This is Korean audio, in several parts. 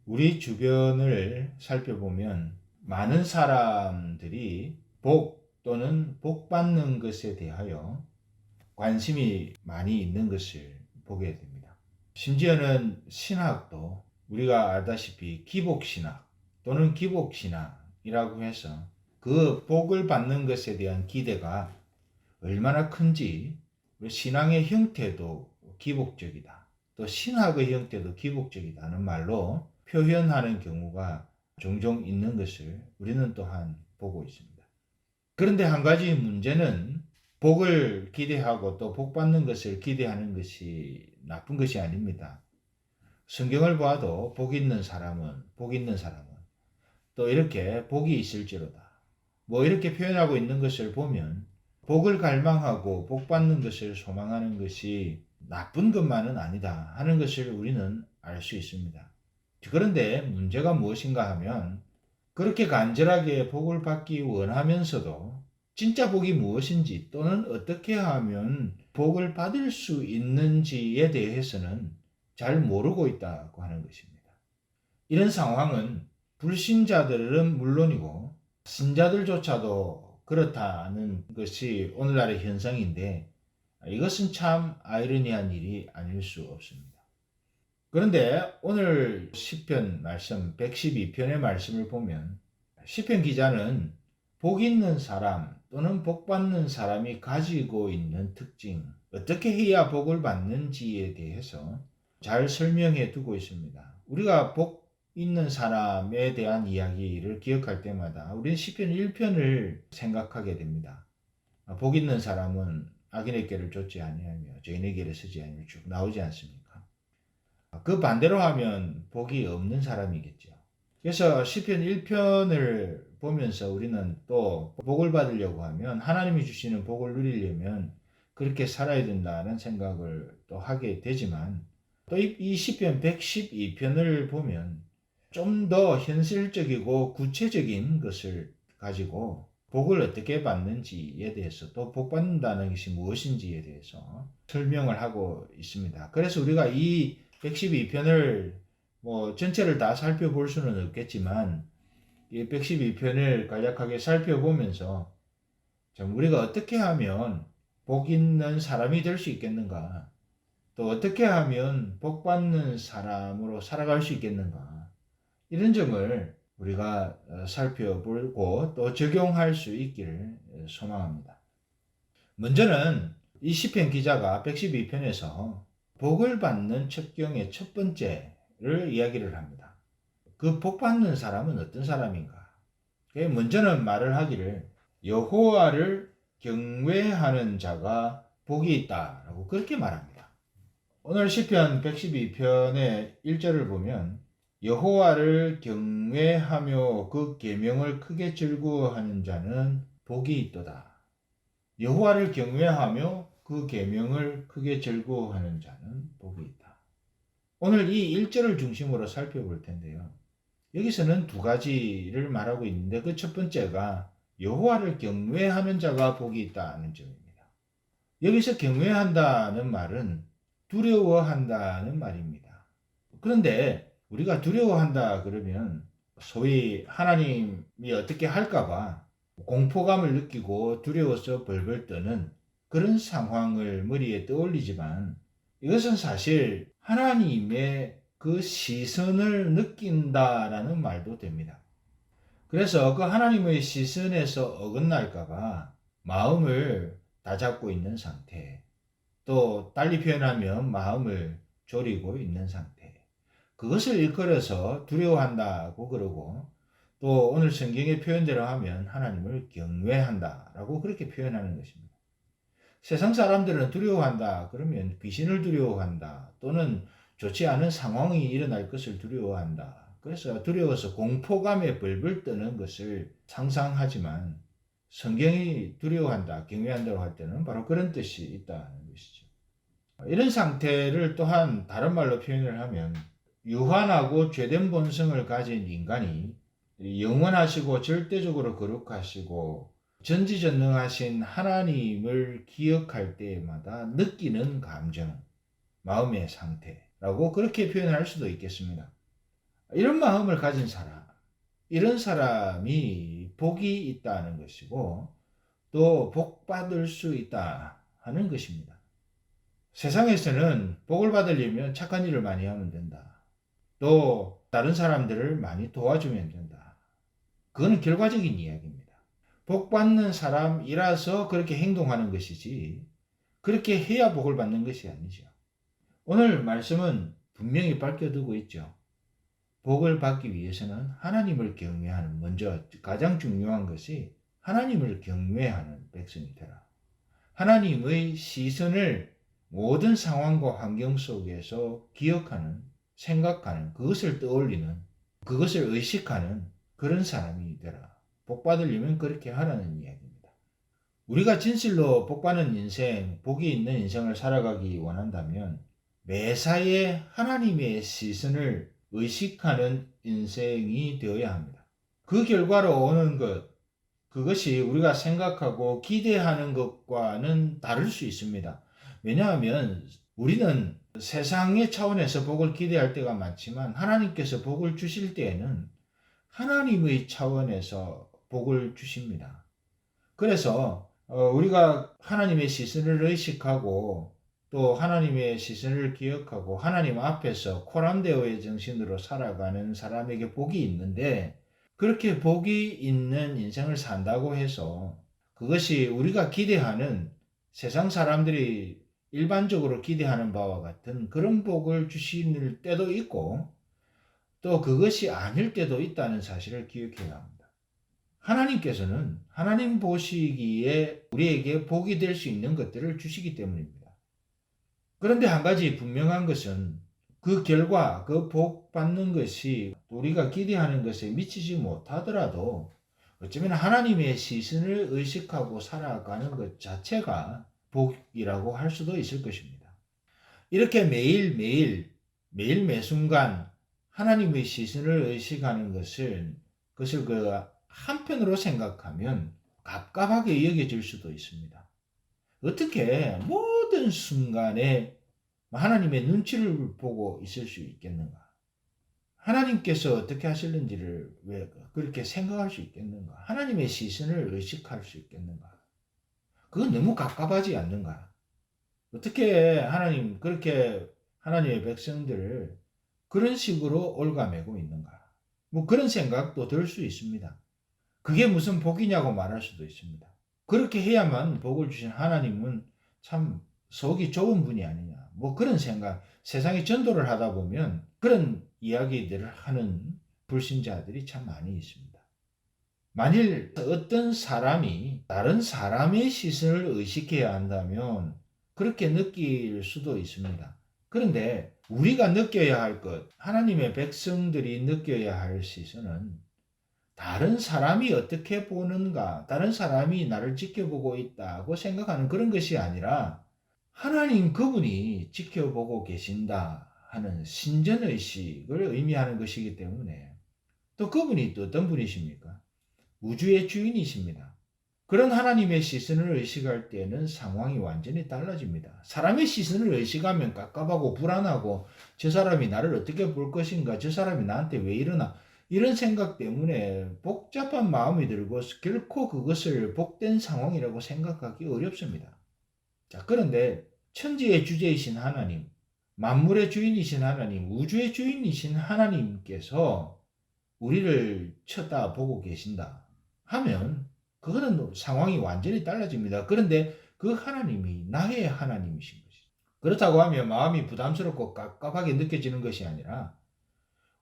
우리 주변을 살펴보면 많은 사람들이 복 또는 복 받는 것에 대하여 관심이 많이 있는 것을 보게 됩니다. 심지어는 신학도 우리가 알다시피 기복신학 또는 기복신학이라고 해서 그 복을 받는 것에 대한 기대가 얼마나 큰지, 신앙의 형태도 기복적이다, 또 신학의 형태도 기복적이다는 말로 표현하는 경우가 종종 있는 것을 우리는 또한 보고 있습니다. 그런데 한 가지 문제는 복을 기대하고 또 복 받는 것을 기대하는 것이 나쁜 것이 아닙니다. 성경을 봐도 복 있는 사람은 또 이렇게 복이 있을지로다, 이렇게 표현하고 있는 것을 보면 복을 갈망하고 복 받는 것을 소망하는 것이 나쁜 것만은 아니다 하는 것을 우리는 알 수 있습니다. 그런데 문제가 무엇인가 하면 그렇게 간절하게 복을 받기 원하면서도 진짜 복이 무엇인지 또는 어떻게 하면 복을 받을 수 있는지에 대해서는 잘 모르고 있다고 하는 것입니다. 이런 상황은 불신자들은 물론이고 신자들조차도 그렇다는 것이 오늘날의 현상인데, 이것은 참 아이러니한 일이 아닐 수 없습니다. 그런데 오늘 시편 말씀 112편의 말씀을 보면 시편 기자는 복 있는 사람 또는 복 받는 사람이 가지고 있는 특징, 어떻게 해야 복을 받는지에 대해서 잘 설명해 두고 있습니다. 우리가 복 있는 사람에 대한 이야기를 기억할 때마다 우리는 시편 1편을 생각하게 됩니다. 복 있는 사람은 악인의 길을 쫓지 아니하며 죄인의 길을 서지 아니하며 쭉 나오지 않습니까? 그 반대로 하면 복이 없는 사람이겠죠. 그래서 시편 1편을 보면서 우리는 또 복을 받으려고 하면, 하나님이 주시는 복을 누리려면 그렇게 살아야 된다는 생각을 또 하게 되지만, 또 이 시편 112편을 보면 좀 더 현실적이고 구체적인 것을 가지고 복을 어떻게 받는지에 대해서, 또 복 받는다는 것이 무엇인지에 대해서 설명을 하고 있습니다. 그래서 우리가 이 112편을 전체를 다 살펴볼 수는 없겠지만 이 112편을 간략하게 살펴보면서 참 우리가 어떻게 하면 복 있는 사람이 될 수 있겠는가, 또 어떻게 하면 복 받는 사람으로 살아갈 수 있겠는가, 이런 점을 우리가 살펴보고 또 적용할 수 있기를 소망합니다. 먼저는 이 시편 기자가 112편에서 복을 받는 첩경의 첫 번째를 이야기를 합니다. 그 복 받는 사람은 어떤 사람인가? 먼저는 말을 하기를 여호와를 경외하는 자가 복이 있다라고 그렇게 말합니다. 오늘 시편 112편의 1절을 보면 여호와를 경외하며 그 계명을 크게 즐거워하는 자는 복이 있도다. 여호와를 경외하며 그 계명을 크게 즐거워하는 자는 복이 있다. 오늘 이 1절을 중심으로 살펴볼 텐데요. 여기서는 두 가지를 말하고 있는데, 그 첫 번째가 여호와를 경외하는 자가 복이 있다는 점입니다. 여기서 경외한다는 말은 두려워한다는 말입니다. 그런데 우리가 두려워한다 그러면 소위 하나님이 어떻게 할까봐 공포감을 느끼고 두려워서 벌벌 떠는 그런 상황을 머리에 떠올리지만, 이것은 사실 하나님의 그 시선을 느낀다라는 말도 됩니다. 그래서 그 하나님의 시선에서 어긋날까봐 마음을 다잡고 있는 상태, 또 달리 표현하면 마음을 졸이고 있는 상태, 그것을 일컬어서 두려워한다고 그러고, 또 오늘 성경의 표현대로 하면 하나님을 경외한다라고 그렇게 표현하는 것입니다. 세상 사람들은 두려워한다 그러면 귀신을 두려워한다, 또는 좋지 않은 상황이 일어날 것을 두려워한다, 그래서 두려워서 공포감에 벌벌 떠는 것을 상상하지만, 성경이 두려워한다, 경외한다고 할 때는 바로 그런 뜻이 있다는 것이죠. 이런 상태를 또한 다른 말로 표현을 하면 유한하고 죄된 본성을 가진 인간이 영원하시고 절대적으로 거룩하시고 전지전능하신 하나님을 기억할 때마다 느끼는 감정, 마음의 상태라고 그렇게 표현할 수도 있겠습니다. 이런 마음을 가진 사람, 이런 사람이 복이 있다는 것이고 또 복 받을 수 있다 하는 것입니다. 세상에서는 복을 받으려면 착한 일을 많이 하면 된다. 또 다른 사람들을 많이 도와주면 된다. 그거는 결과적인 이야기입니다. 복 받는 사람이라서 그렇게 행동하는 것이지 그렇게 해야 복을 받는 것이 아니죠. 오늘 말씀은 분명히 밝혀두고 있죠. 복을 받기 위해서는 하나님을 경외하는, 먼저 가장 중요한 것이 하나님을 경외하는 백성이 되라. 하나님의 시선을 모든 상황과 환경 속에서 기억하는, 생각하는, 그것을 떠올리는, 그것을 의식하는 그런 사람이 되라. 복 받으려면 그렇게 하라는 이야기입니다. 우리가 진실로 복 받는 인생, 복이 있는 인생을 살아가기 원한다면 매사에 하나님의 시선을 의식하는 인생이 되어야 합니다. 그 결과로 오는 것, 그것이 우리가 생각하고 기대하는 것과는 다를 수 있습니다. 왜냐하면 우리는 세상의 차원에서 복을 기대할 때가 많지만 하나님께서 복을 주실 때에는 하나님의 차원에서 복을 주십니다. 그래서 우리가 하나님의 시선을 의식하고 또 하나님의 시선을 기억하고 하나님 앞에서 코람데오의 정신으로 살아가는 사람에게 복이 있는데, 그렇게 복이 있는 인생을 산다고 해서 그것이 우리가 기대하는, 세상 사람들이 일반적으로 기대하는 바와 같은 그런 복을 주실 때도 있고 또 그것이 아닐 때도 있다는 사실을 기억해야 합니다. 하나님께서는 하나님 보시기에 우리에게 복이 될 수 있는 것들을 주시기 때문입니다. 그런데 한 가지 분명한 것은 그 결과, 그 복 받는 것이 우리가 기대하는 것에 미치지 못하더라도 어쩌면 하나님의 시선을 의식하고 살아가는 것 자체가 복이라고 할 수도 있을 것입니다. 이렇게 매일매일, 매일 매순간 하나님의 시선을 의식하는 그것을 한편으로 생각하면 갑갑하게 여겨질 수도 있습니다. 어떻게 모든 순간에 하나님의 눈치를 보고 있을 수 있겠는가? 하나님께서 어떻게 하실는지를 왜 그렇게 생각할 수 있겠는가? 하나님의 시선을 의식할 수 있겠는가? 그건 너무 갑갑하지 않는가? 어떻게 그렇게 하나님의 백성들을 그런 식으로 올가매고 있는가? 뭐 그런 생각도 들 수 있습니다. 그게 무슨 복이냐고 말할 수도 있습니다. 그렇게 해야만 복을 주신 하나님은 참 속이 좁은 분이 아니냐. 뭐 그런 생각, 세상에 전도를 하다 보면 그런 이야기들을 하는 불신자들이 참 많이 있습니다. 만일 어떤 사람이 다른 사람의 시선을 의식해야 한다면 그렇게 느낄 수도 있습니다. 그런데 우리가 느껴야 할 것, 하나님의 백성들이 느껴야 할 시선은 다른 사람이 어떻게 보는가, 다른 사람이 나를 지켜보고 있다고 생각하는 그런 것이 아니라 하나님 그분이 지켜보고 계신다 하는 신전의식을 의미하는 것이기 때문에, 또 그분이 또 어떤 분이십니까? 우주의 주인이십니다. 그런 하나님의 시선을 의식할 때는 상황이 완전히 달라집니다. 사람의 시선을 의식하면 깝깝하고 불안하고 저 사람이 나를 어떻게 볼 것인가, 저 사람이 나한테 왜 이러나, 이런 생각 때문에 복잡한 마음이 들고 결코 그것을 복된 상황이라고 생각하기 어렵습니다. 자, 그런데 천지의 주제이신 하나님, 만물의 주인이신 하나님, 우주의 주인이신 하나님께서 우리를 쳐다보고 계신다 하면 그거는 상황이 완전히 달라집니다. 그런데 그 하나님이 나의 하나님이신 것이죠. 그렇다고 하면 마음이 부담스럽고 깝깝하게 느껴지는 것이 아니라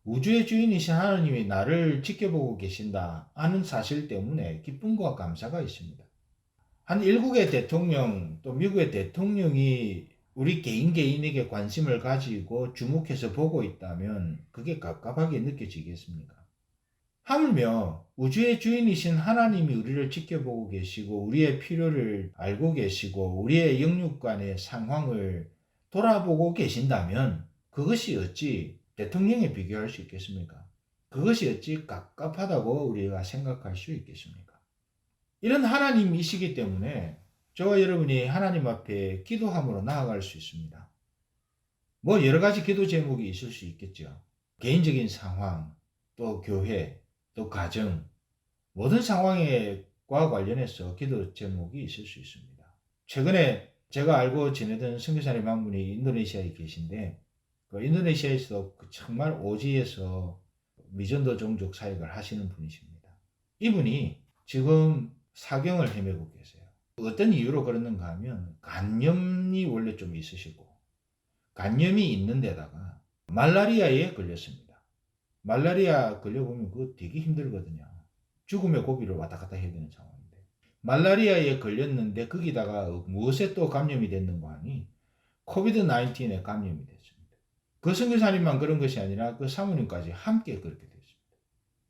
우주의 주인이신 하나님이 나를 지켜보고 계신다 하는 사실 때문에 기쁨과 감사가 있습니다. 한 일국의 대통령, 또 미국의 대통령이 우리 개인에게 관심을 가지고 주목해서 보고 있다면 그게 갑갑하게 느껴지겠습니까? 하물며 우주의 주인이신 하나님이 우리를 지켜보고 계시고 우리의 필요를 알고 계시고 우리의 영육간의 상황을 돌아보고 계신다면 그것이 어찌 대통령에 비교할 수 있겠습니까? 그것이 어찌 갑갑하다고 우리가 생각할 수 있겠습니까? 이런 하나님이시기 때문에 저와 여러분이 하나님 앞에 기도함으로 나아갈 수 있습니다. 뭐 여러 가지 기도 제목이 있을 수 있겠죠. 개인적인 상황, 또 교회, 또 가정, 모든 상황과 관련해서 기도 제목이 있을 수 있습니다. 최근에 제가 알고 지내던 선교사님 한 분이 인도네시아에 계신데, 그 인도네시아에서 정말 오지에서 미전도 종족 사역을 하시는 분이십니다. 이분이 지금 사경을 헤매고 계세요. 어떤 이유로 그러는가 하면 간염이 원래 좀 있으시고, 간염이 있는 데다가 말라리아에 걸렸습니다. 말라리아 걸려보면 그거 되게 힘들거든요. 죽음의 고비를 왔다 갔다 해야 되는 상황인데, 말라리아에 걸렸는데 거기다가 무엇에 또 감염이 됐는가 하니 코비드 19에 감염이 됐습니다. 그 선교사님만 그런 것이 아니라 그 사모님까지 함께 그렇게 됐습니다.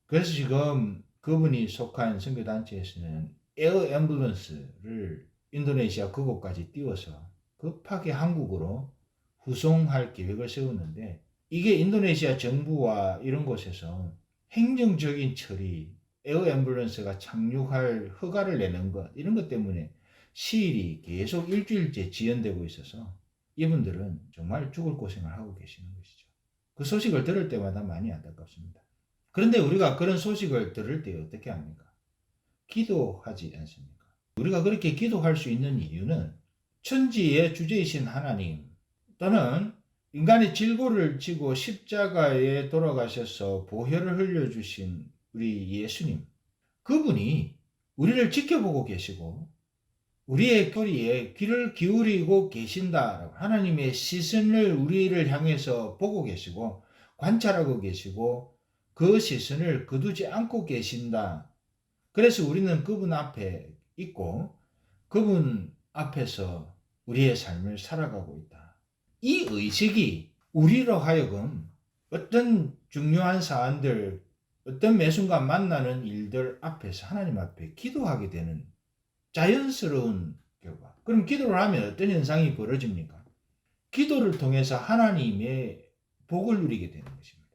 그래서 지금 그분이 속한 선교단체에서는 에어 앰뷸런스를 인도네시아 그곳까지 띄워서 급하게 한국으로 후송할 계획을 세웠는데, 이게 인도네시아 정부와 이런 곳에서 행정적인 처리, 에어 앰뷸런스가 착륙할 허가를 내는 것, 이런 것 때문에 시일이 계속 일주일째 지연되고 있어서 이분들은 정말 죽을 고생을 하고 계시는 것이죠. 그 소식을 들을 때마다 많이 안타깝습니다. 그런데 우리가 그런 소식을 들을 때 어떻게 합니까? 기도하지 않습니까? 우리가 그렇게 기도할 수 있는 이유는 천지의 주제이신 하나님, 또는 인간의 질고를 지고 십자가에 돌아가셔서 보혈을 흘려주신 우리 예수님, 그분이 우리를 지켜보고 계시고 우리의 소리에 귀를 기울이고 계신다. 하나님의 시선을 우리를 향해서 보고 계시고 관찰하고 계시고 그 시선을 거두지 않고 계신다. 그래서 우리는 그분 앞에 있고 그분 앞에서 우리의 삶을 살아가고 있다. 이 의식이 우리로 하여금 어떤 중요한 사안들, 어떤 매 순간 만나는 일들 앞에서 하나님 앞에 기도하게 되는 자연스러운 결과. 그럼 기도를 하면 어떤 현상이 벌어집니까? 기도를 통해서 하나님의 복을 누리게 되는 것입니다.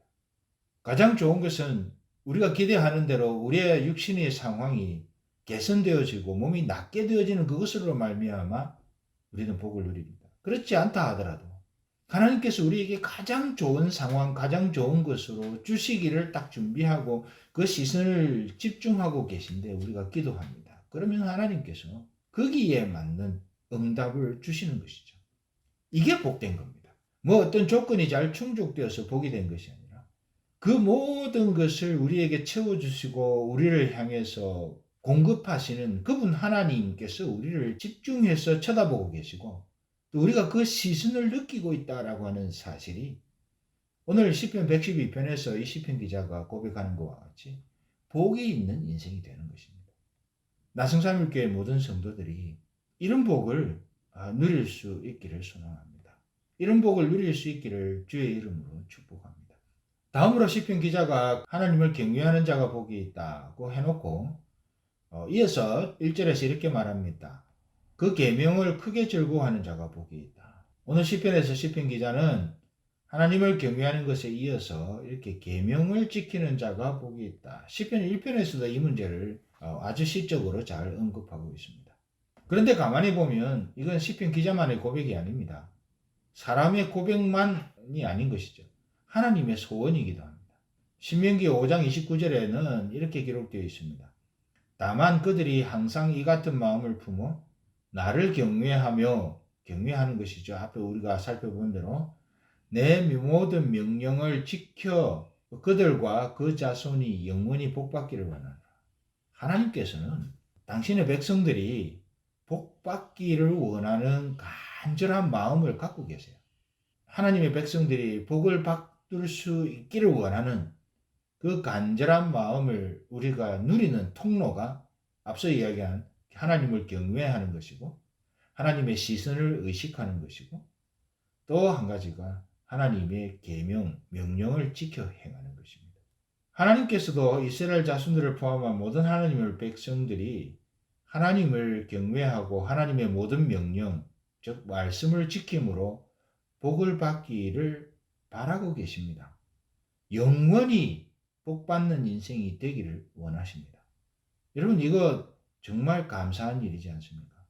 가장 좋은 것은 우리가 기대하는 대로 우리의 육신의 상황이 개선되어지고 몸이 낫게 되어지는 그것으로 말미암아 우리는 복을 누립니다. 그렇지 않다 하더라도 하나님께서 우리에게 가장 좋은 상황, 가장 좋은 것으로 주시기를 딱 준비하고 그 시선을 집중하고 계신데 우리가 기도합니다. 그러면 하나님께서 거기에 맞는 응답을 주시는 것이죠. 이게 복된 겁니다. 뭐 어떤 조건이 잘 충족되어서 복이 된 것이 아니라 그 모든 것을 우리에게 채워주시고 우리를 향해서 공급하시는 그분 하나님께서 우리를 집중해서 쳐다보고 계시고 또 우리가 그 시선을 느끼고 있다라고 하는 사실이 오늘 시편 112편에서 이 시편 기자가 고백하는 것과 같이 복이 있는 인생이 되는 것입니다. 나성삼일교회 모든 성도들이 이런 복을 누릴 수 있기를 소망합니다. 이런 복을 누릴 수 있기를 주의 이름으로 축복합니다. 다음으로 시편 기자가 하나님을 경외하는 자가 복이 있다고 해놓고 이어서 1절에서 이렇게 말합니다. 그 계명을 크게 즐거워하는 자가 복이 있다. 오늘 시편에서 시편 기자는 하나님을 경외하는 것에 이어서 이렇게 계명을 지키는 자가 복이 있다. 시편 1편에서도 이 문제를 아주 시적으로 잘 언급하고 있습니다. 그런데 가만히 보면 이건 시편 기자만의 고백이 아닙니다. 사람의 고백만이 아닌 것이죠. 하나님의 소원이기도 합니다. 신명기 5장 29절에는 이렇게 기록되어 있습니다. 다만 그들이 항상 이 같은 마음을 품어 나를 경외하는 것이죠. 앞에 우리가 살펴본 대로 내 모든 명령을 지켜 그들과 그 자손이 영원히 복받기를 원하노라. 하나님께서는 당신의 백성들이 복받기를 원하는 간절한 마음을 갖고 계세요. 하나님의 백성들이 복을 받을 수 있기를 원하는 그 간절한 마음을 우리가 누리는 통로가 앞서 이야기한 하나님을 경외하는 것이고 하나님의 시선을 의식하는 것이고 또 한 가지가 하나님의 계명, 명령을 지켜 행하는 것입니다. 하나님께서도 이스라엘 자손들을 포함한 모든 하나님의 백성들이 하나님을 경외하고 하나님의 모든 명령, 즉 말씀을 지킴으로 복을 받기를 바라고 계십니다. 영원히 복받는 인생이 되기를 원하십니다. 여러분 이거 정말 감사한 일이지 않습니까?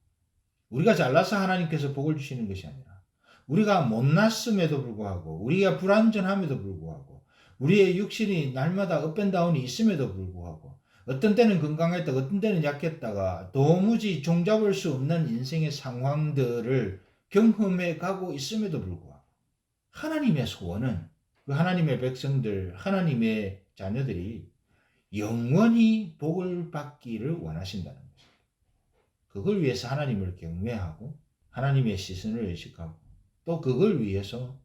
우리가 잘나서 하나님께서 복을 주시는 것이 아니라 우리가 못났음에도 불구하고 우리가 불완전함에도 불구하고 우리의 육신이 날마다 업앤다운이 있음에도 불구하고 어떤 때는 건강했다가 어떤 때는 약했다가 도무지 종잡을 수 없는 인생의 상황들을 경험해 가고 있음에도 불구하고 하나님의 소원은 그 하나님의 백성들, 하나님의 자녀들이 영원히 복을 받기를 원하신다는 것입니다. 그걸 위해서 하나님을 경외하고 하나님의 시선을 의식하고 또 그걸 위해서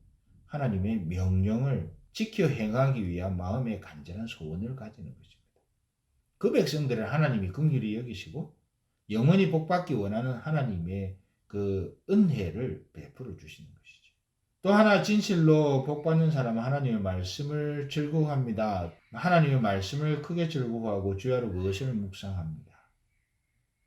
하나님의 명령을 지켜 행하기 위한 마음의 간절한 소원을 가지는 것입니다. 그 백성들을 하나님이 긍휼히 여기시고 영원히 복받기 원하는 하나님의 그 은혜를 베풀어 주시는 것이죠. 또 하나 진실로 복받는 사람은 하나님의 말씀을 즐거워합니다. 하나님의 말씀을 크게 즐거워하고 주야로 그것을 묵상합니다.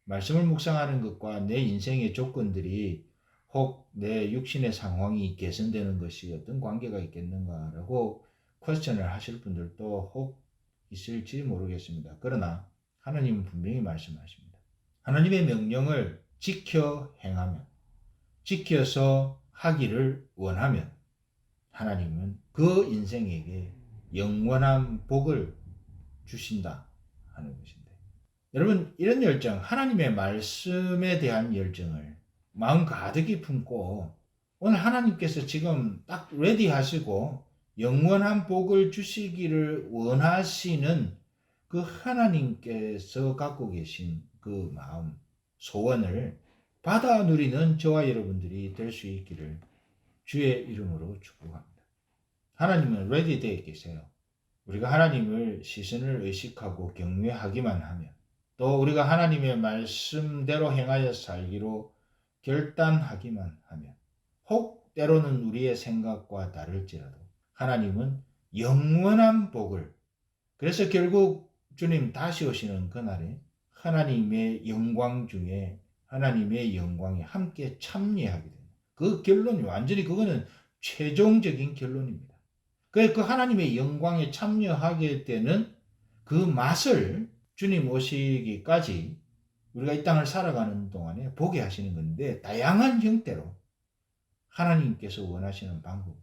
말씀을 묵상하는 것과 내 인생의 조건들이 혹 내 육신의 상황이 개선되는 것이 어떤 관계가 있겠는가라고 퀘스천을 하실 분들도 혹 있을지 모르겠습니다. 그러나 하나님은 분명히 말씀하십니다. 하나님의 명령을 지켜 행하면, 지켜서 하기를 원하면 하나님은 그 인생에게 영원한 복을 주신다 하는 것인데, 여러분 이런 열정, 하나님의 말씀에 대한 열정을 마음 가득히 품고 오늘 하나님께서 지금 딱 레디 하시고 영원한 복을 주시기를 원하시는 그 하나님께서 갖고 계신 그 마음, 소원을 받아 누리는 저와 여러분들이 될 수 있기를 주의 이름으로 축복합니다. 하나님은 레디 되어 계세요. 우리가 하나님을 시선을 의식하고 경외하기만 하면, 또 우리가 하나님의 말씀대로 행하여 살기로 결단하기만 하면, 혹 때로는 우리의 생각과 다를지라도 하나님은 영원한 복을, 그래서 결국 주님 다시 오시는 그날에 하나님의 영광 중에 하나님의 영광에 함께 참여하게 됩니다. 그 결론이 완전히 그거는 최종적인 결론입니다. 그 하나님의 영광에 참여하게 되는 그 맛을 주님 오시기까지 우리가 이 땅을 살아가는 동안에 보게 하시는 건데, 다양한 형태로 하나님께서 원하시는 방법으로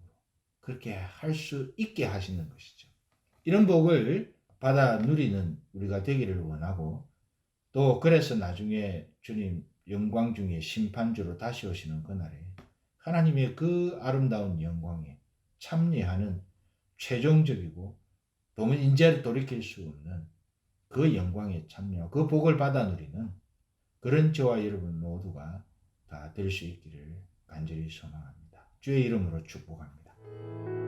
그렇게 할 수 있게 하시는 것이죠. 이런 복을 받아 누리는 우리가 되기를 원하고, 또 그래서 나중에 주님 영광 중에 심판주로 다시 오시는 그날에 하나님의 그 아름다운 영광에 참여하는 최종적이고 도무지 인재를 돌이킬 수 없는 그 영광에 참여, 그 복을 받아 누리는 그런 저와 여러분 모두가 다 될 수 있기를 간절히 소망합니다. 주의 이름으로 축복합니다.